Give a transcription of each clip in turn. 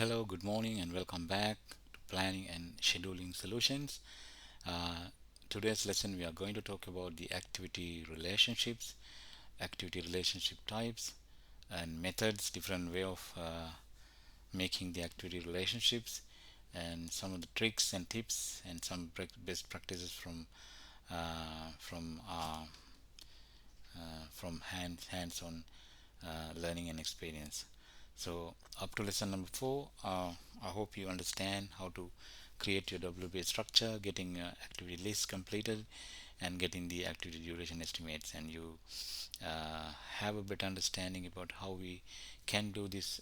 Hello, good morning, and welcome back to Planning and Scheduling Solutions. Uh, Today's lesson we are going to talk about the activity relationships, activity relationship types, and methods, different way of making the activity relationships, and some of the tricks and tips, and some best practices uh, from uh, from hands-on learning and experience. So up to lesson number 4, I hope you understand how to create your WBA structure, getting activity lists completed, and getting the activity duration estimates, and you have a better understanding about how we can do this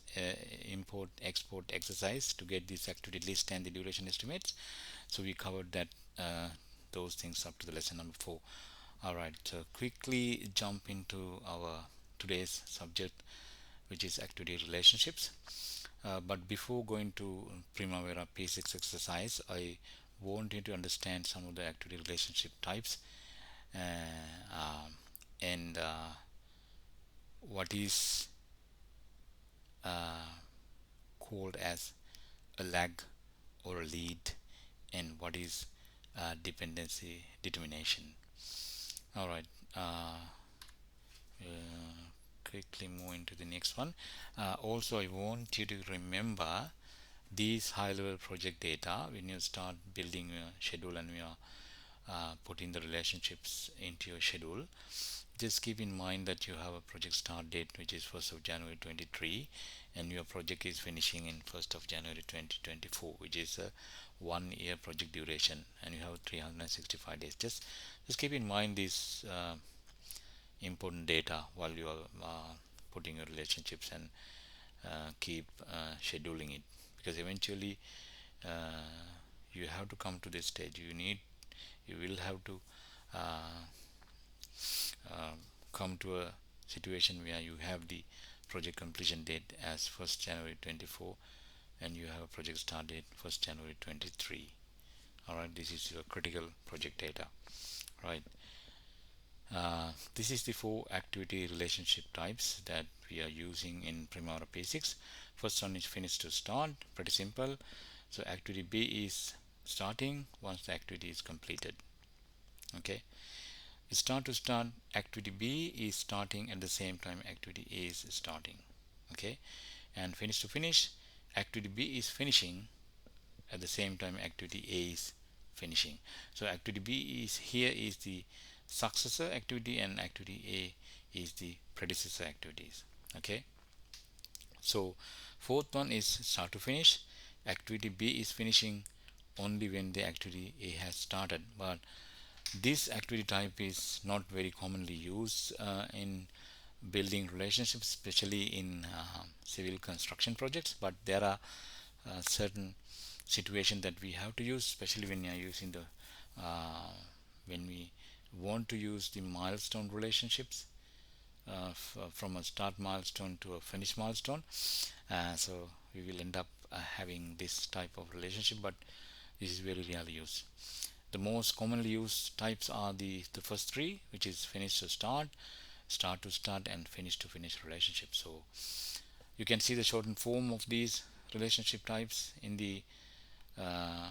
import export exercise to get this activity list and the duration estimates. So we covered that those things up to the lesson number 4. All right, so quickly jump into our today's subject, which is activity relationships. But before going to Primavera P6 exercise, I want you to understand some of the activity relationship types, and what is called as a lag or a lead, and what is dependency determination. All right. Quickly move into the next one. Also, I want you to remember these high level project data when you start building your schedule, and you are putting the relationships into your schedule. Just keep in mind that you have a project start date which is 1st of January 23, and your project is finishing in 1st of January 2024, which is a 1 year project duration, and you have 365 days. Just keep in mind this important data while you are putting your relationships, and keep scheduling it, because eventually uh, you have to come to this stage. You will have to uh, uh, come to a situation where you have the project completion date as 1st January 24, and you have a project start date 1st January 23. All right, this is your critical project data. Right. This is the 4 activity relationship types that we are using in Primavera P6. First one is finish to start, pretty simple. So activity B is starting once the activity is completed. Okay. Start to start, activity B is starting at the same time activity A is starting. Okay. And finish to finish, activity B is finishing at the same time activity A is finishing. So activity B is here is the successor activity, and activity A is the predecessor activities. Okay. So fourth one is start to finish. Activity B is finishing only when the activity A has started, but this activity type is not very commonly used in building relationships, especially in civil construction projects. But there are certain situations that we have to use, especially when you are using the when we want to use the milestone relationships, from a start milestone to a finish milestone. So we will end up having this type of relationship, but this is very rarely used. The most commonly used types are the first three, which is finish to start, start to start, and finish to finish relationship. So you can see the shortened form of these relationship types in the uh,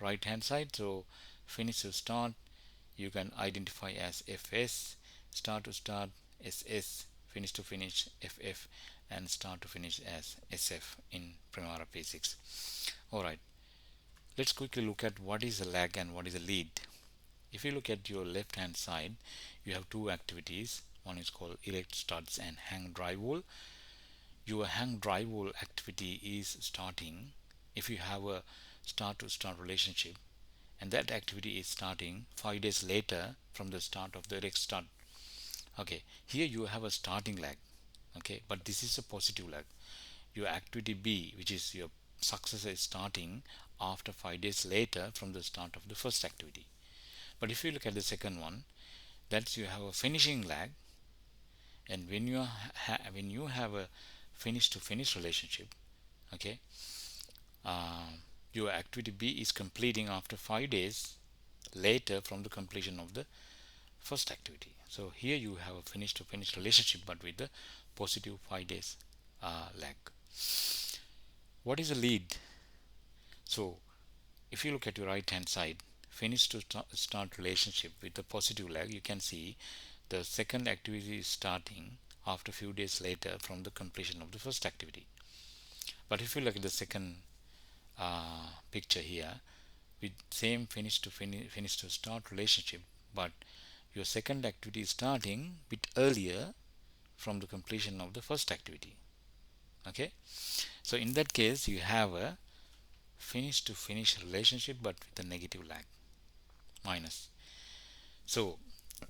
right hand side. So finish to start you can identify as FS, start to start SS, finish to finish FF, and start to finish as SF in Primavera P6. Alright, let's quickly look at what is a lag and what is a lead. If you look at your left hand side, you have 2 activities. One is called erect studs and hang drywall. Your hang drywall activity is starting if you have a start to start relationship, and that activity is starting 5 days later from the start of the erect stud. Okay, here you have a starting lag. Okay, but this is a positive lag. Your activity B, which is your successor, is starting after 5 days later from the start of the first activity. But if you look at the second one, that's you have a finishing lag, and when you have a finish to finish relationship, okay, uh, your activity B is completing after 5 days later from the completion of the first activity. So here you have a finish to finish relationship, but with the positive 5 days lag. What is a lead? So if you look at your right hand side, finish to start relationship with the positive lag, you can see the second activity is starting after a few days later from the completion of the first activity. But if you look at the second picture here, with same finish to start relationship, but your second activity is starting bit earlier from the completion of the first activity. Okay, so in that case you have a finish to finish relationship but with a negative lag, minus. So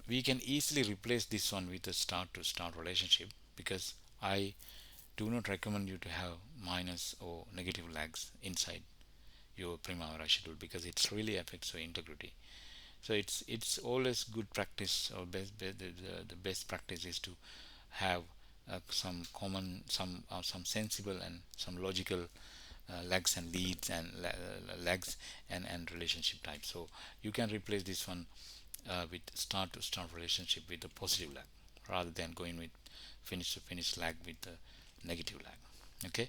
we can easily replace this one with a start to start relationship, because I do not recommend you to have minus or negative lags inside your Primavera schedule, because it really affects your integrity. So it's always good practice, or the best practice is to have some common, some sensible and some logical legs and leads and legs and relationship type. So you can replace this one with start to start relationship with the positive lag, rather than going with finish to finish lag with the negative lag. Okay.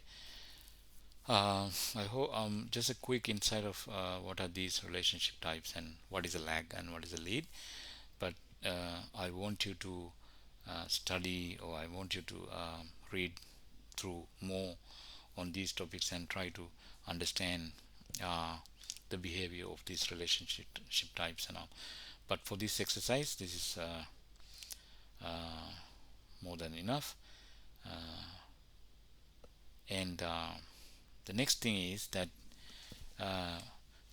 I hope just a quick insight of what are these relationship types and what is a lag and what is a lead. But I want you to study, or I want you to read through more on these topics and try to understand uh, the behavior of these relationship types and all. But for this exercise, this is more than enough. And the next thing is that uh,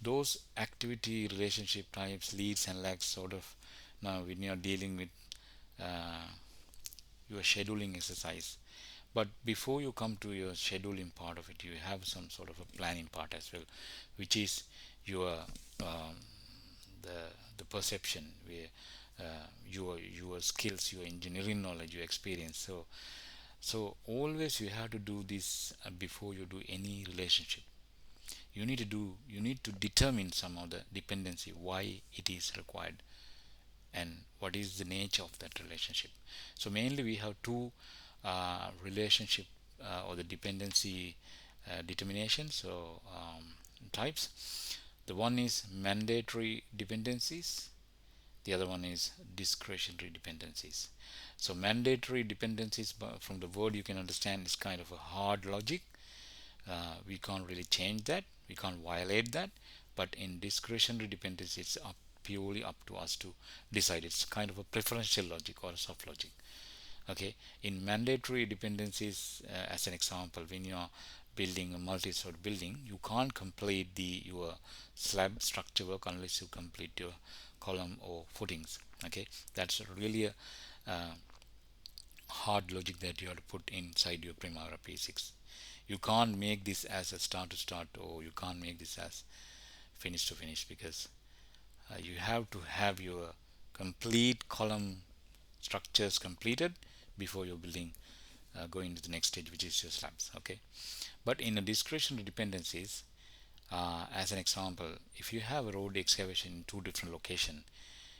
those activity relationship types, leads and lags, sort of, now when you are dealing with uh, your scheduling exercise. But before you come to your scheduling part of it, you have some sort of a planning part as well, which is your um, the the perception, where your skills, your engineering knowledge, your experience. So always you have to do this before you do any relationship. You need to determine some of the dependency, why it is required, and what is the nature of that relationship. So mainly we have two relationship or the dependency determination, so types. The one is mandatory dependencies, the other one is discretionary dependencies. So mandatory dependencies, from the word you can understand, is kind of a hard logic. We can't really change that, we can't violate that. But in discretionary dependency, it's purely up to us to decide. It's kind of a preferential logic or a soft logic. Okay, in mandatory dependencies, as an example, when you are building a multi-story building, you can't complete your slab structure work unless you complete your column or footings. Okay, that's really a uh, hard logic that you have to put inside your Primavera P6. You can't make this as a start to start, or you can't make this as finish to finish, because you have to have your complete column structures completed before your building going to the next stage, which is your slabs. Okay, but in a discretionary dependencies, as an example, if you have a road excavation in two different locations,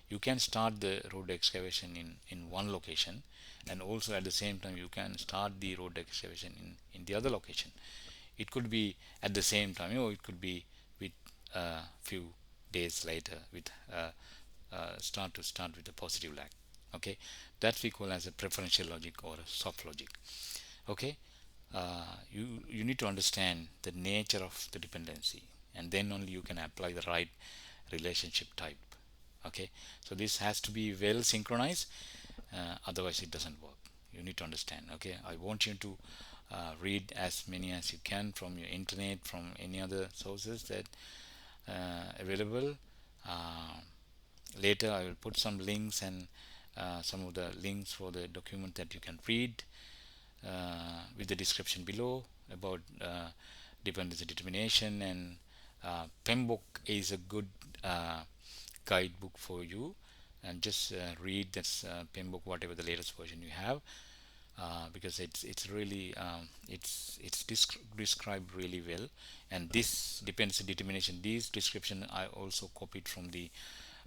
you can start the road excavation in one location, and also at the same time you can start the road excavation in the other location. It could be at the same time, it could be with a few days later, with start to start with a positive lag. Okay, that we call as a preferential logic or a soft logic. Okay, you need to understand the nature of the dependency, and then only you can apply the right relationship type. Okay, so this has to be well synchronized, otherwise it doesn't work. You need to understand. Okay, I want you to read as many as you can from your internet, from any other sources that available. uh, Later I will put some links, and some of the links for the document that you can read with the description below about dependency determination. And PEMBOK is a good guidebook for you, and just read this PEMBOK, whatever the latest version you have, because it's really it's described really well. And this dependency determination, this description I also copied from the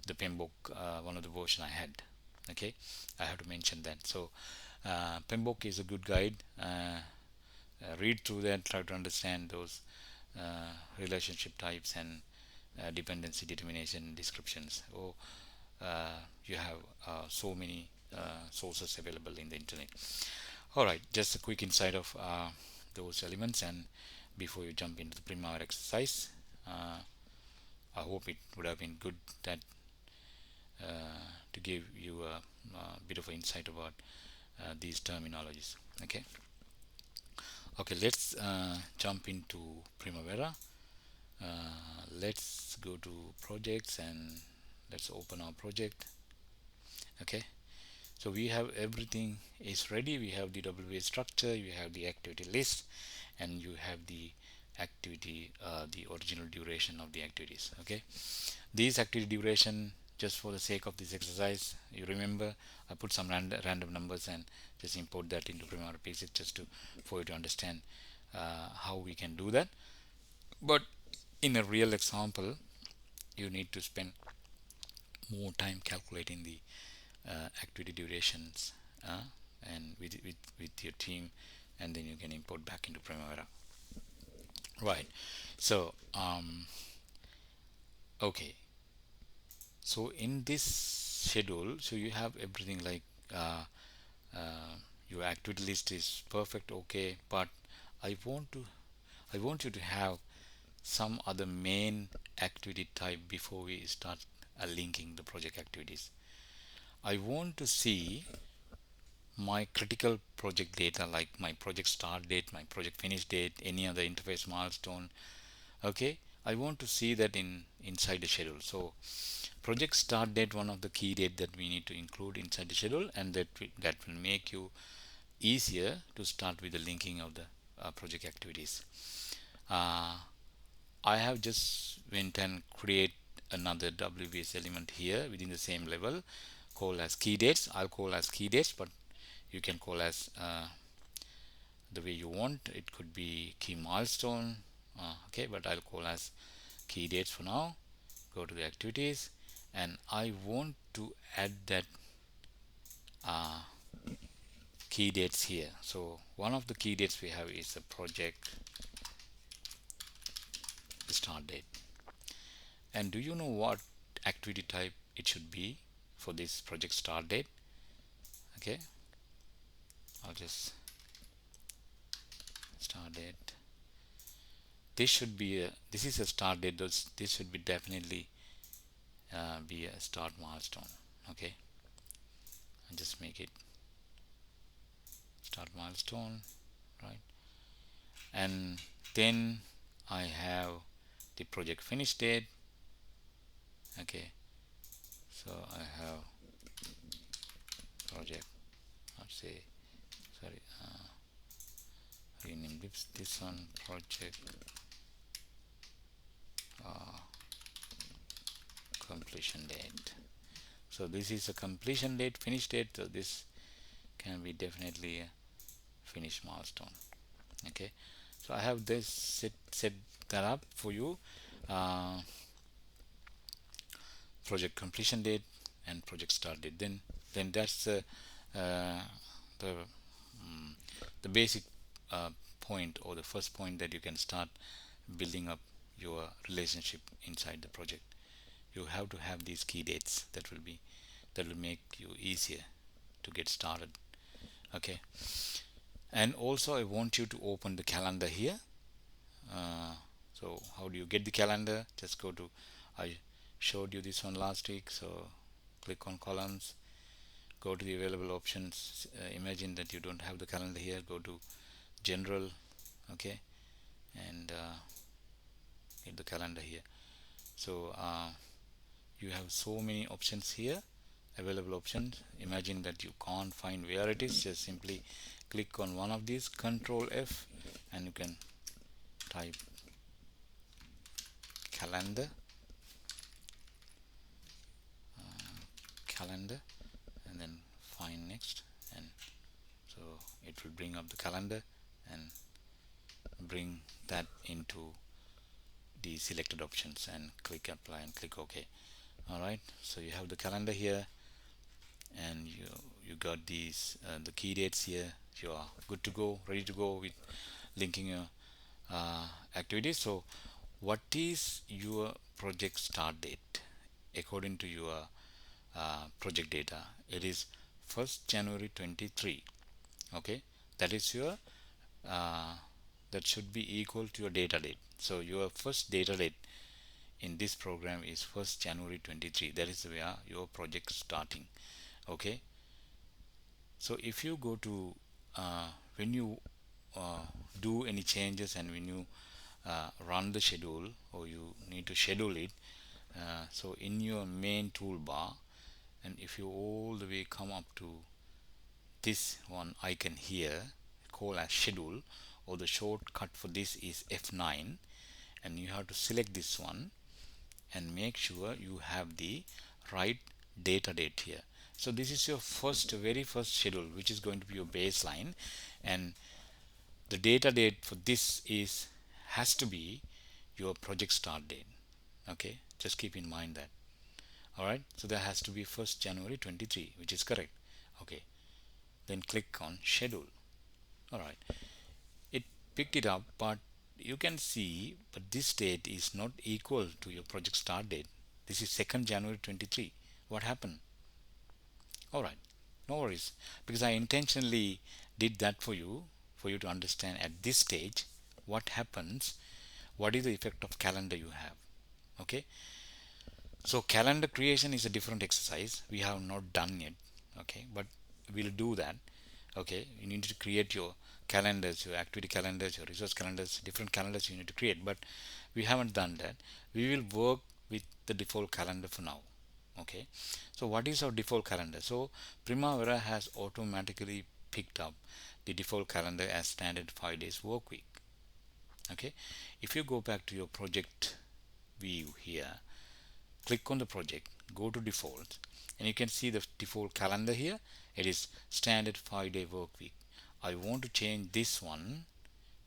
PEMBOK, one of the version I had. Okay, I have to mention that. So PEMBOK is a good guide, read through that, try to understand those relationship types and dependency determination descriptions. Or you have so many sources available in the internet. All right, just a quick insight of those elements, and before you jump into the Primavera exercise, I hope it would have been good that to give you a bit of an insight about these terminologies. Okay, okay, let's jump into Primavera. Let's go to projects and let's open our project. Okay, so we have everything is ready. We have the WA structure, you have the activity list, and you have the activity, the original duration of the activities. Okay, these activity duration, just for the sake of this exercise, you remember I put some random numbers and just import that into Primavera Basic just to for you to understand how we can do that. But in a real example, you need to spend more time calculating the activity durations and with your team, and then you can import back into Primavera. Right. So okay, so in this schedule, so you have everything like uh, uh, your activity list is perfect, okay, but I want to I want you to have some other main activity type before we start linking the project activities. I want to see my critical project data, like my project start date, my project finish date, any other interface milestone. Okay, I want to see that in inside the schedule. So project start date, one of the key date that we need to include inside the schedule, and that will make you easier to start with the linking of the project activities. uh, I have just went and create another WBS element here within the same level, call as key dates. I'll call as key dates, but you can call as the way you want. It could be key milestone, okay, but I'll call as key dates for now. Go to the activities, and I want to add that uh, key dates here. So one of the key dates we have is the project start date. And do you know what activity type it should be for this project start date? Okay, I'll just start date. This should be a, this is a start date. This should be definitely be a start milestone. Okay, and just make it start milestone, right? And then I have the project finish date. Okay, so I have project, let's say, sorry, rename this one project uh, completion date. So this is a completion date, finish date. So this can be definitely a finish milestone. Okay, so I have this set that up for you. uh, Project completion date and project start date. Then that's the mm, the basic point, or the first point that you can start building up your relationship inside the project. You have to have these key dates that will make you easier to get started. Okay, and also I want you to open the calendar here. uh, so how do you get the calendar? Just go to, I showed you this one last week, so click on columns, go to the available options. Imagine that you don't have the calendar here, go to general. Okay, and get the calendar here. So you have so many options here, available options. Imagine that you can't find where it is, just simply click on one of these, control F, and you can type calendar, calendar, and then find next, and so it will bring up the calendar and bring that into the selected options, and click apply and click OK. All right, so you have the calendar here, and you got these the key dates here. You are good to go, ready to go with linking your activities. So what is your project start date according to your project data? It is 1st January 23. Okay, that is your uh, that should be equal to your data date. So your first data date in this program is 1st January 23. That is where your project starting. Okay, so if you go to when you uh, do any changes, and when you run the schedule, or you need to schedule it, so in your main toolbar, and if you all the way come up to this one icon here, call as schedule, or the shortcut for this is F9, and you have to select this one and make sure you have the right data date here. So this is your very first schedule, which is going to be your baseline, and the data date for this is has to be your project start date. Okay, just keep in mind that. All right, so that has to be 1st January 23, which is correct. Okay, then click on schedule. All right, it picked it up, but you can see, but this date is not equal to your project start date. This is 2nd January 23. What happened? All right, no worries, because I intentionally did that for you to understand at this stage what happens, what is the effect of calendar you have. Okay, so calendar creation is a different exercise we have not done yet. Okay, but we'll do that. Okay, you need to create your calendars, your activity calendars, your resource calendars, different calendars you need to create, but we haven't done that. We will work with the default calendar for now. Okay, so what is our default calendar? So Primavera has automatically picked up the default calendar as standard 5 days work week. Okay, if you go back to your project view here, click on the project, go to default, and you can see the default calendar here. It is standard 5-day work week. I want to change this one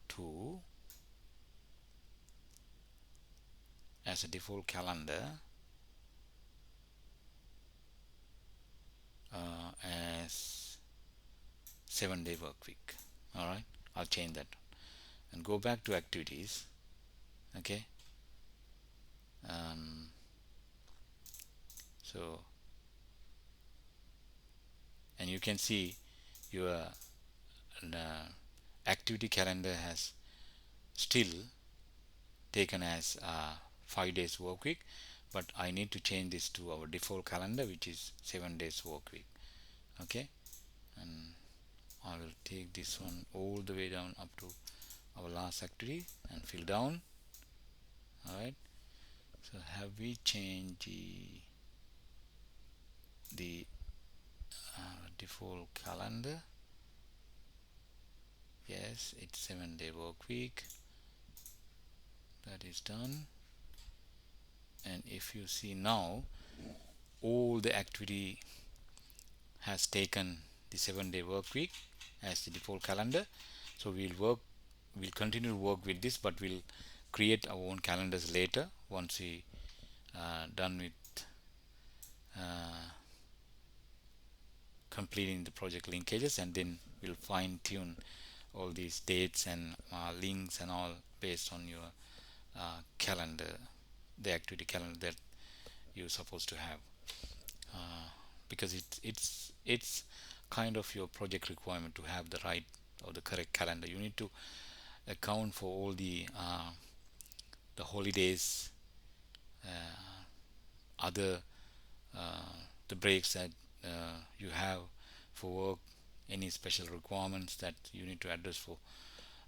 to as a default calendar as 7-day work week. All right, I'll change that and go back to activities. Okay, um, so and you can see your activity calendar has still taken as 5 days work week, but I need to change this to our default calendar, which is 7 days work week. Okay, and I will take this one all the way down up to our last activity and fill down. All right, so have we changed the default calendar? Yes, it's 7-day work week. That is done. And if you see now, all the activity has taken the 7-day work week as the default calendar. So we'll continue to work with this, but we'll create our own calendars later once we done with completing the project linkages, and then we'll fine tune all these dates and links and all based on your calendar, the activity calendar that you're supposed to have, because it's kind of your project requirement to have the right or the correct calendar. You need to account for all the holidays, other the breaks that you have for work, any special requirements that you need to address for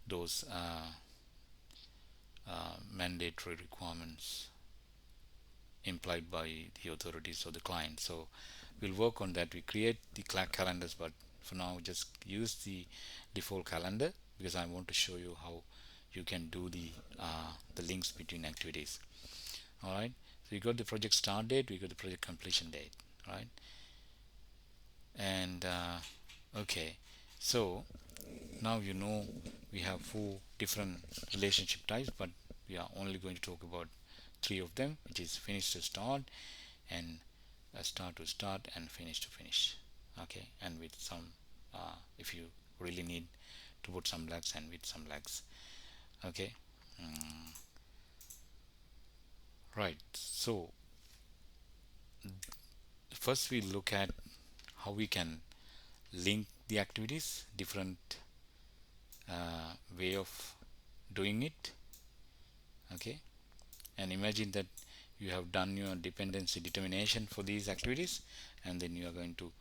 those mandatory requirements implied by the authorities or the client. So we'll work on that. We create the calendars, but for now just use the default calendar, because I want to show you how you can do the links between activities. All right, so we got the project start date, we got the project completion date, right? And okay, so now you know we have 4 different relationship types, but we are only going to talk about 3 of them, which is finish to start, and start to start, and finish to finish. Okay, and with some if you really need to put some lags, and with some lags. Okay. Right. So first we look at how we can link the activities, different way of doing it. Okay. And imagine that you have done your dependency determination for these activities, and then you are going to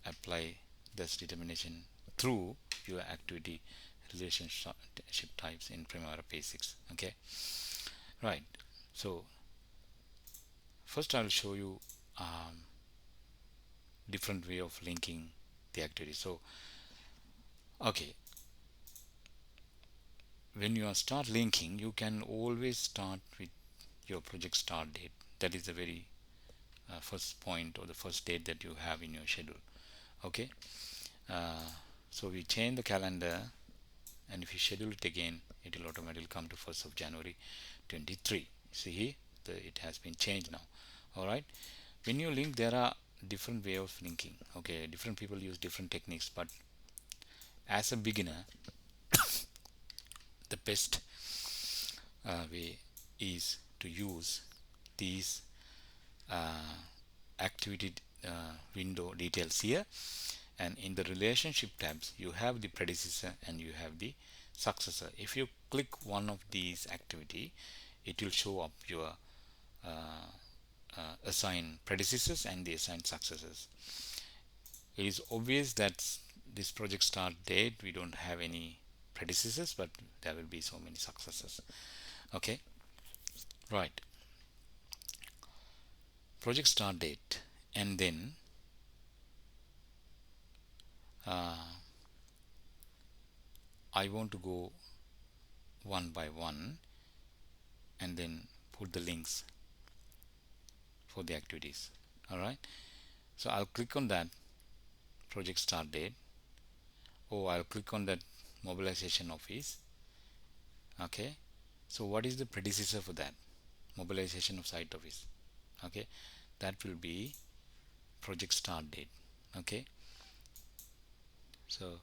apply this determination through your activity relationship types in Primavera Basics. Okay. Right. So first I'll show you different way of linking the activity. So okay, when you start linking, you can always start with your project start date. That is the very first point or the first date that you have in your schedule. Okay. uh, so we change the calendar, and if you schedule it again, it will automatically come to 1st of January 23. See here, it has been changed now. All right. When you link, there are different way of linking. Okay, different people use different techniques, but as a beginner, the best way is to use these activity window details here, and in the relationship tabs you have the predecessor and you have the successor. If you click one of these activity, it will show up your assigned predecessors and the assigned successors. It is obvious that this project start date we don't have any predecessors, but there will be so many successors. Okay. Right. Project start date, and then I want to go one by one and then put the links for the activities. All right. So I'll click on that project start date, or I'll click on that mobilization office. Okay. So what is the predecessor for that? Mobilization of site office. Okay. That will be project start date. Okay. So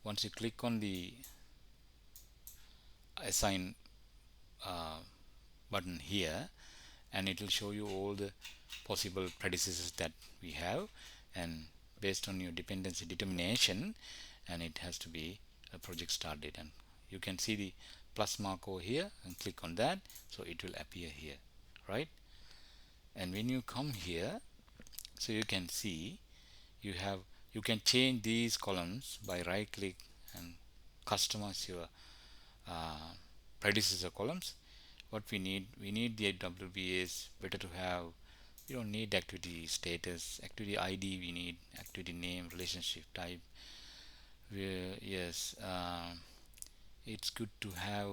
once you click on the assign button here, and it will show you all the possible predecessors that we have, and based on your dependency determination, and it has to be a project start date, and you can see the plus mark over here and click on that, so it will appear here, right? And when you come here, so you can see you can change these columns by right click and customize your predecessor columns. What we need the WBAs. Better to have, you don't need activity status, activity ID, we need activity name, relationship type. Yes, it's good to have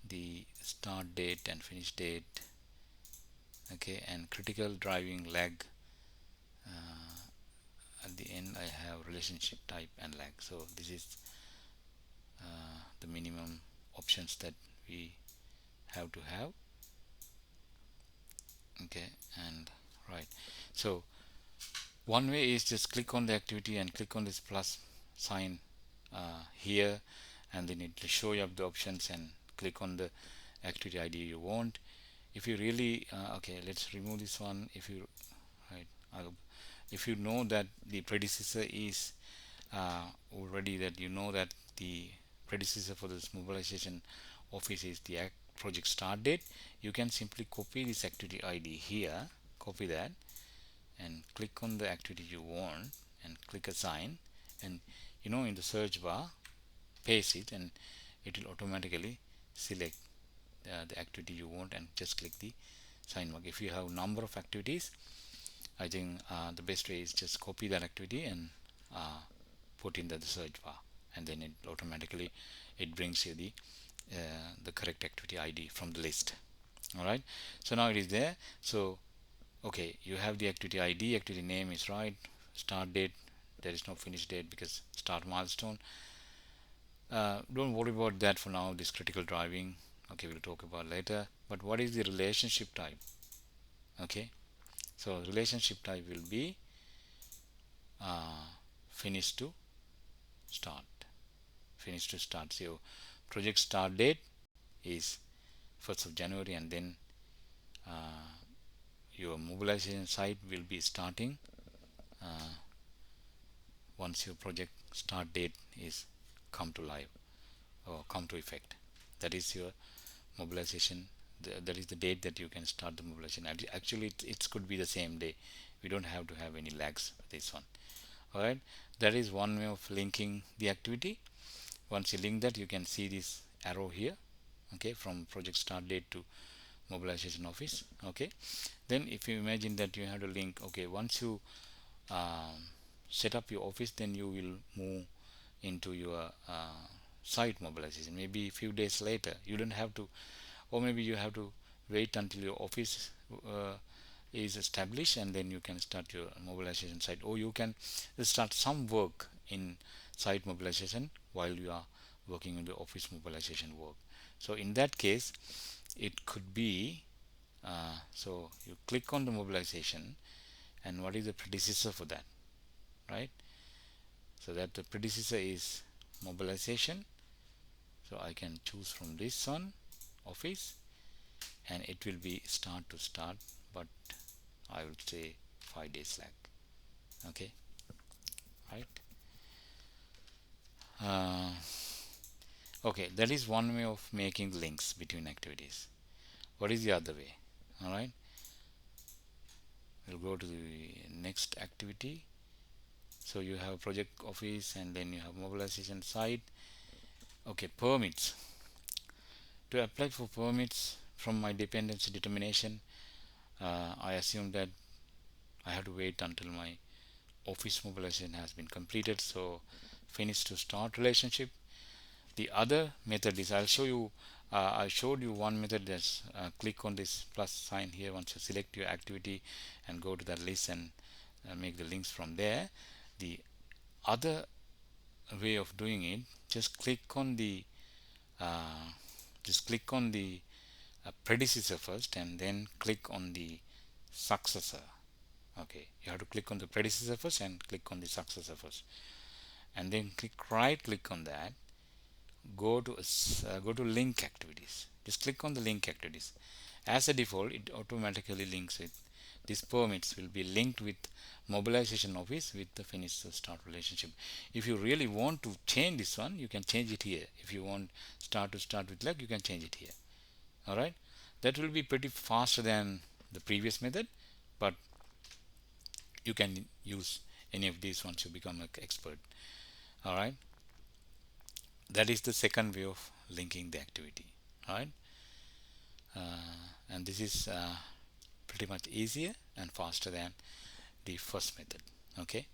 the start date and finish date. Okay, and critical driving lag. At the end I have relationship type and lag. So this is the minimum options that we have to have. Okay. And right, so one way is just click on the activity and click on this plus sign here, and then it will show you up the options, and click on the activity ID you want. If you really okay, let's remove this one. If you right, if you know that the predecessor is already, that you know that the predecessor for this mobilization office is the project start date, you can simply copy this activity ID here, copy that, and click on the activity you want and click assign, and in the search bar paste it, and it will automatically select the activity you want, and just click the sign mark. If you have number of activities, I think the best way is just copy that activity and put in the search bar, and then it automatically it brings you the correct activity ID from the list. All right. So now it is there. So okay, you have the activity ID, activity name is right, start date, there is no finish date because start milestone. Don't worry about that for now, this critical driving, okay, we'll talk about later. But what is the relationship type? Okay, so relationship type will be finish to start. Finish to start. So project start date is 1st of January, and then uh, your mobilization site will be starting uh, once your project start date is come to live or come to effect. That is your mobilization. That is the date that you can start the mobilization. Actually, it could be the same day. We don't have to have any lags with this one. All right, that is one way of linking the activity. Once you link that, you can see this arrow here, okay, from project start date to mobilization office. Okay, then if you imagine that you have to link, okay, once you um, set up your office, then you will move into your site mobilization maybe a few days later. You don't have to, or maybe you have to wait until your office is established, and then you can start your mobilization site, or you can start some work in site mobilization while you are working on the office mobilization work. So in that case, it could be so you click on the mobilization, and what is the predecessor for that, right? So that the predecessor is mobilization. So I can choose from this one, office, and it will be start to start, but I would say 5 days lag. Okay, right? uh, okay, that is one way of making links between activities. What is the other way? All right, we'll go to the next activity. So you have project office, and then you have mobilization site. Okay, permits. To apply for permits from my dependency determination, I assume that I have to wait until my office mobilization has been completed. So finish to start relationship. The other method is, I'll show you, I showed you one method. That's click on this plus sign here once you select your activity and go to that list and make the links from there. The other way of doing it, just click on the uh, predecessor first, and then click on the successor. Okay, you have to click on the predecessor first and click on the successor first, and then right click on that. Go to link activities. Just click on the link activities. As a default, it automatically links it. These permits will be linked with mobilization office with the finish to start relationship. If you really want to change this one, you can change it here. If you want start to start with lag, you can change it here. All right, that will be pretty faster than the previous method, but you can use any of these once you become an expert. All right, that is the second way of linking the activity. All right, and this is pretty much easier and faster than the first method. Okay,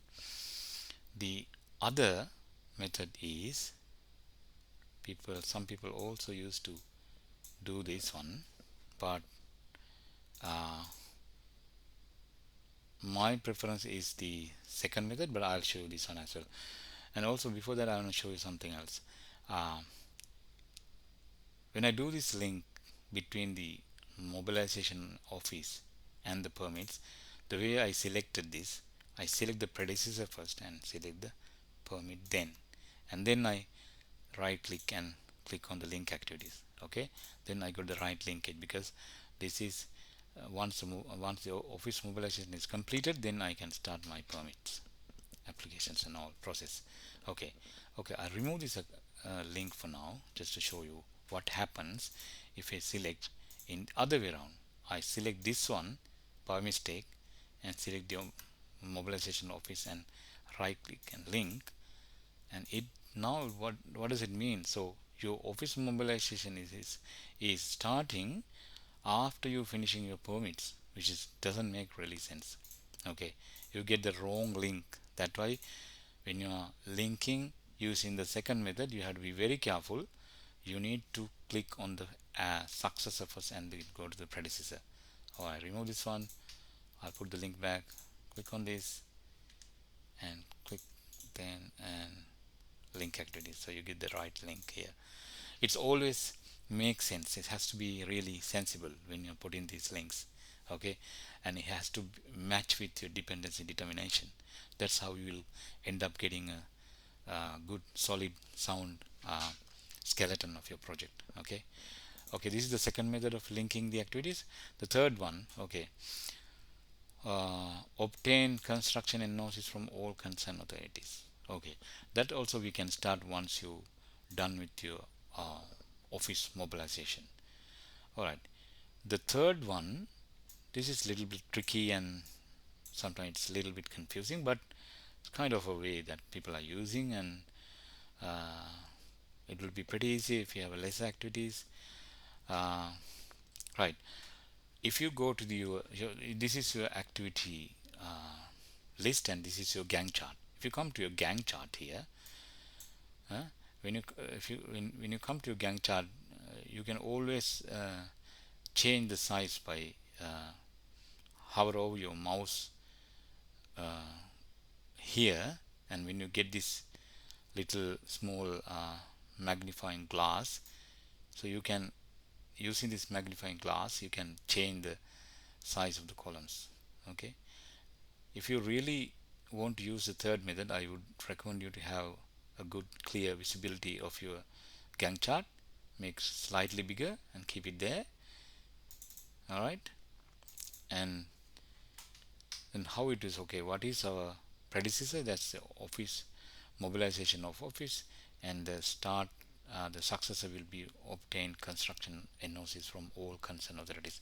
the other method is, some people also used to do this one, but uh, my preference is the second method, but I'll show you this one as well. And also before that, I want to show you something else. uh, when I do this link between the mobilization office and the permits, the way I selected this, I select the predecessor first and select the permit then, and then I right click and click on the link activities. Okay, then I got the right linkage, because this is once the office mobilization is completed, then I can start my permits applications and all process. Okay, okay, I remove this link for now, just to show you what happens if I select in other way around. I select this one by mistake and select the mobilization office and right click and link, and it now what does it mean? So your office mobilization is starting after you finishing your permits, which is doesn't make really sense. Okay, you get the wrong link. That why when you are linking using the second method, you have to be very careful. You need to click on the successor first and then go to the predecessor. Oh, I remove this one, I put the link back, click on this and click then and link activity, so you get the right link here. It's always makes sense. It has to be really sensible when you're putting these links. Okay, and it has to match with your dependency determination. That's how you will end up getting a good solid sound skeleton of your project. Okay, this is the second method of linking the activities. The third one, okay, obtain construction NOCs from all concerned authorities. Okay, that also we can start once you done with your uh, office mobilization. All right, the third one, this is a little bit tricky and sometimes it's a little bit confusing, but it's kind of a way that people are using, and uh, it will be pretty easy if you have less activities. uh, right, if you go to this is your activity list, and this is your gang chart. If you come to your gang chart here, when you if you when you come to your gang chart, you can always change the size by uh, hover over your mouse here, and when you get this little small magnifying glass, so you can, using this magnifying glass, you can change the size of the columns. Okay, if you really want to use the third method, I would recommend you to have a good clear visibility of your Gantt chart. Make slightly bigger and keep it there. All right, and then how it is, okay, what is our predecessor? That's the office mobilization of office, and the start, the successor will be obtain construction NOCs from all concerned authorities.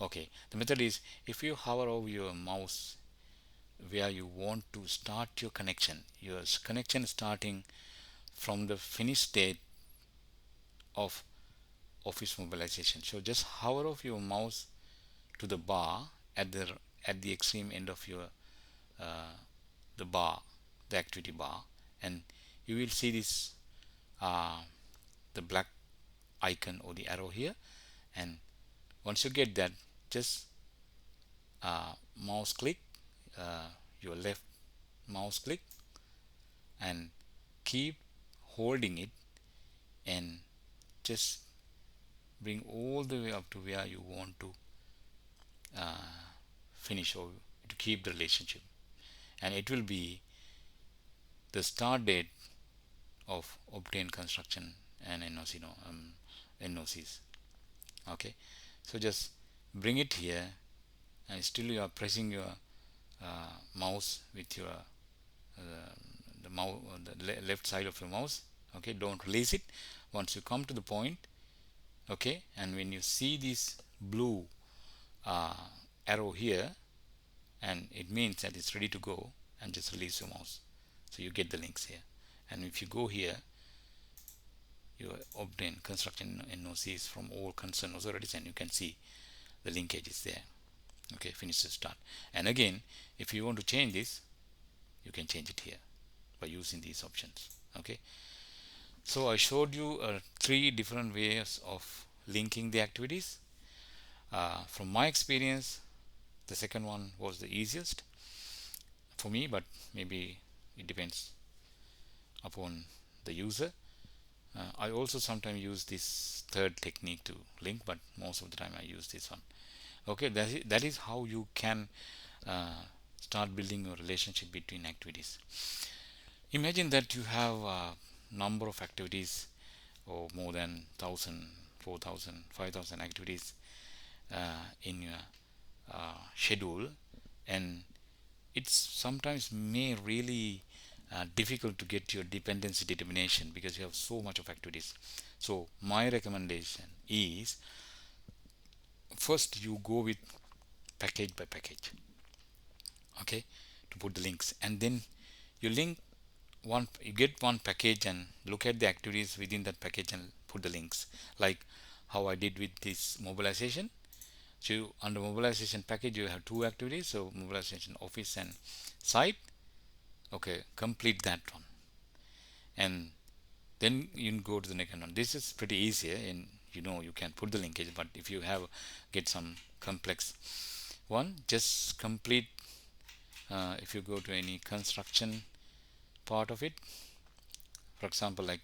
Okay, the method is, if you hover over your mouse where you want to start your connection, starting from the finish date of office mobilization. So just hover off your mouse to the bar at the extreme end of your the bar, the activity bar, and you will see this uh, the black icon or the arrow here. And once you get that, just mouse click, your left mouse click, and keep holding it, and just bring all the way up to where you want to finish, or to keep the relationship, and it will be the start date of obtained construction and NOC, NOCs. Okay, so just bring it here, and still you are pressing your mouse with your the mouse, the left side of your mouse. Okay, don't release it once you come to the point. Okay, and when you see this blue uh, arrow here, and it means that it's ready to go, and just release your mouse, so you get the links here. And if you go here, you obtain construction NOCs from all concerned authorities, and you can see the linkage is there. Okay, finish to start. And again, if you want to change this, you can change it here by using these options. Okay, so I showed you three different ways of linking the activities. From my experience, the second one was the easiest for me, but maybe it depends upon the user. I also sometimes use this third technique to link, but most of the time I use this one. Okay, that is how you can uh, start building a relationship between activities. Imagine that you have a number of activities, or more than 1,000, 4,000, 5,000 activities in your schedule, and it's sometimes may really difficult to get your dependency determination because you have so much of activities. So my recommendation is, first you go with package by package, okay, to put the links, and then you link one, you get one package and look at the activities within that package and put the links, like how I did with this mobilization. So under mobilization package you have two activities, so mobilization office and site. Okay, complete that one, and then you can go to the next one. This is pretty easy, and you can put the linkage, but if you have get some complex one, just complete. If you go to any construction part of it, for example like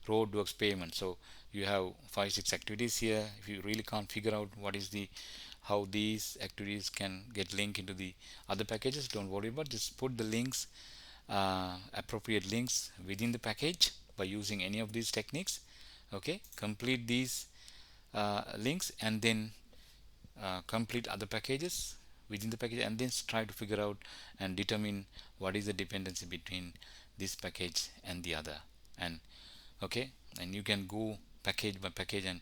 road works payment, so you have 5-6 activities here. If you really can't figure out what is the how these activities can get linked into the other packages, don't worry about, just put the links, appropriate links within the package by using any of these techniques. Okay, complete these links, and then complete other packages within the package, and then try to figure out and determine what is the dependency between this package and the other. And okay, and you can go package by package, and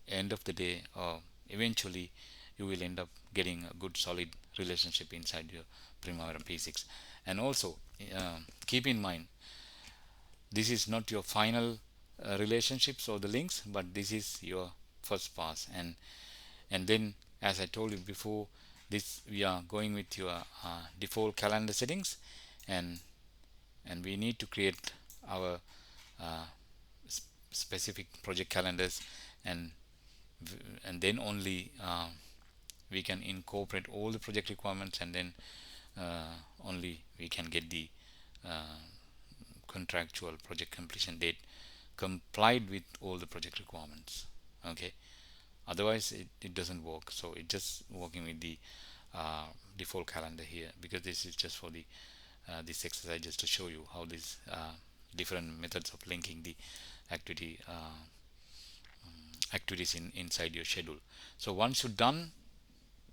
end of the day, or eventually, you will end up getting a good solid relationship inside your Primavera P6. And also, keep in mind, this is not your final relationships or the links, but this is your first pass. And then, as I told you before, this we are going with your default calendar settings, and we need to create our uh, specific project calendars, and then only we can incorporate all the project requirements, and then only we can get the uh, contractual project completion date complied with all the project requirements. Okay, otherwise it doesn't work. So it's just working with the uh, default calendar here, because this is just for the this exercise, just to show you how these different methods of linking the activity activities inside your schedule. So once you're done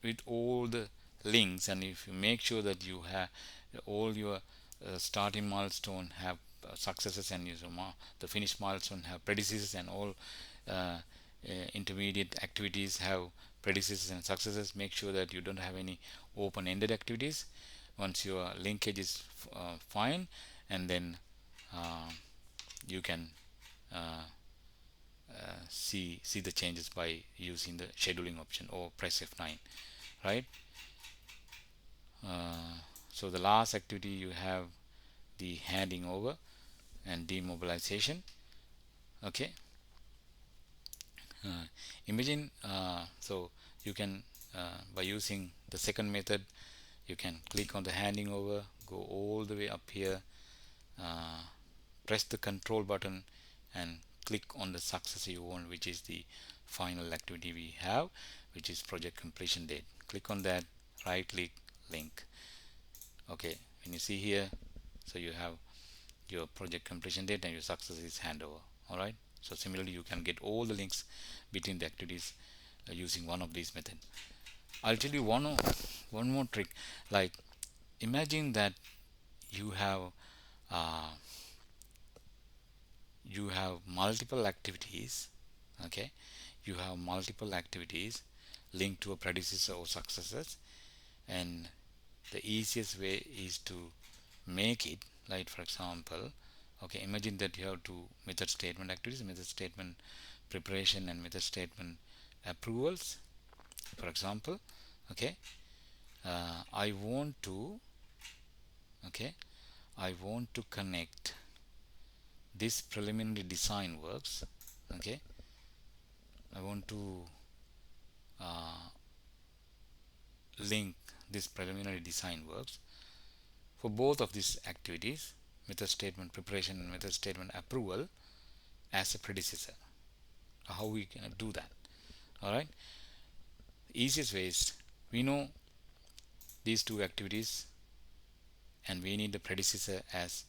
with all the links, and if you make sure that you have all your starting milestone have successes, and the finish milestone have predecessors, and all intermediate activities have predecessors and successes, make sure that you don't have any open-ended activities. Once your linkage is fine, and then uh, you can see the changes by using the scheduling option, or press F9, right? So the last activity, you have the handing over and demobilization. Okay, imagine, so you can by using the second method, you can click on the handing over, go all the way up here, uh, press the control button, and click on the success you want, which is the final activity we have, which is project completion date. Click on that, right click, link. Okay, when you see here, so you have your project completion date and your success is handover. All right, so similarly, you can get all the links between the activities using one of these methods. I'll tell you one more trick. Like, imagine that you have uh, multiple activities. Okay, you have multiple activities linked to a predecessor or successors, and the easiest way is to make it, like, for example, okay, imagine that you have two method statement activities, method statement preparation and method statement approvals, for example. Okay, I want to, okay, I want to connect this preliminary design works. Okay, I want to uh, link this preliminary design works for both of these activities, method statement preparation and method statement approval, as a predecessor. How we can do that? All right, easiest way is, we know these two activities, and we need the predecessor as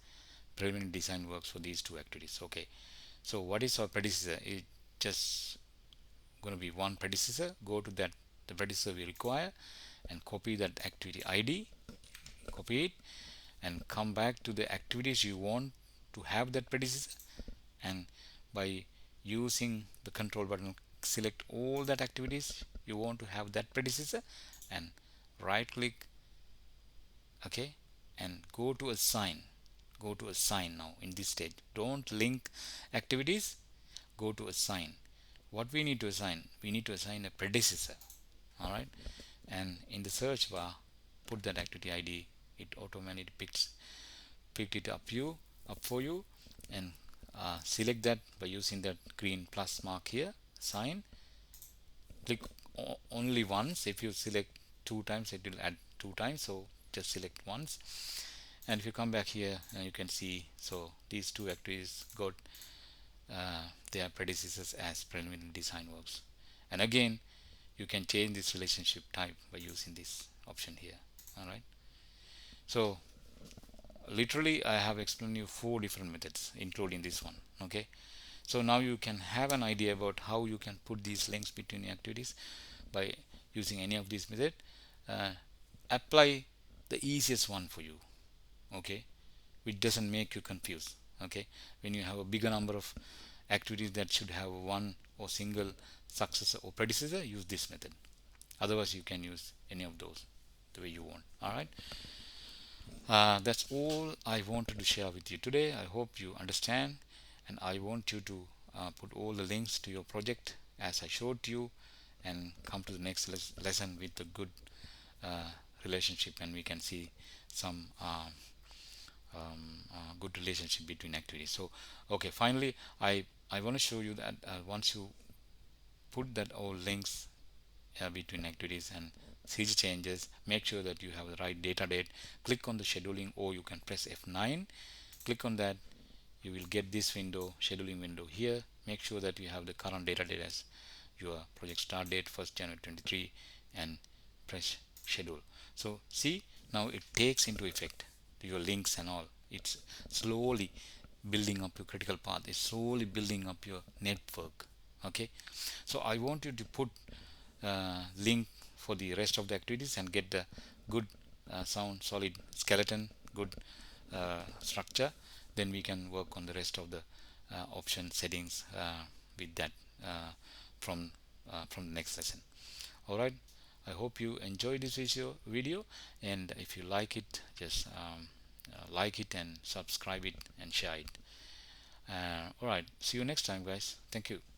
preliminary design works for these two activities. Okay, so what is our predecessor? It just going to be one predecessor. Go to that, the predecessor we require, and copy that activity ID, copy it, and come back to the activities you want to have that predecessor, and by using the control button, select all that activities you want to have that predecessor, and right click. Okay, and go to assign. Now in this stage, don't link activities, go to assign. What we need to assign, we need to assign a predecessor. All right, and in the search bar, put that activity ID. It automatically picked it up for you, and select that by using that green plus mark here, assign. Click only once. If you select two times, it will add two times, so just select once. And if you come back here, you can see, so these two activities got their predecessors as preliminary design works. And again, you can change this relationship type by using this option here. All right, so literally I have explained you four different methods including this one. Okay, So now you can have an idea about how you can put these links between activities by using any of these methods. uh, Apply the easiest one for you, okay, which doesn't make you confused. Okay, when you have a bigger number of activities that should have one or single successor or predecessor, use this method. Otherwise you can use any of those the way you want. All right, that's all I wanted to share with you today. I hope you understand, and I want you to put all the links to your project as I showed you, and come to the next lesson with a good uh, relationship, and we can see some good relationship between activities. So okay, finally I want to show you that once you put that all links between activities and see the changes, make sure that you have the right data date. Click on the scheduling, or you can press F9, click on that. You will get this window, scheduling window here. Make sure that you have the current data date as your project start date, 1st January 23, and press schedule. So see, now it takes into effect your links and all. It's slowly building up your critical path. It's slowly building up your network. Okay, so I want you to put link for the rest of the activities and get the good sound solid skeleton, good structure. Then we can work on the rest of the option settings with that uh, from from the next lesson. All right, I hope you enjoyed this video, and if you like it, just like it and subscribe it and share it. All right, see you next time, guys. Thank you.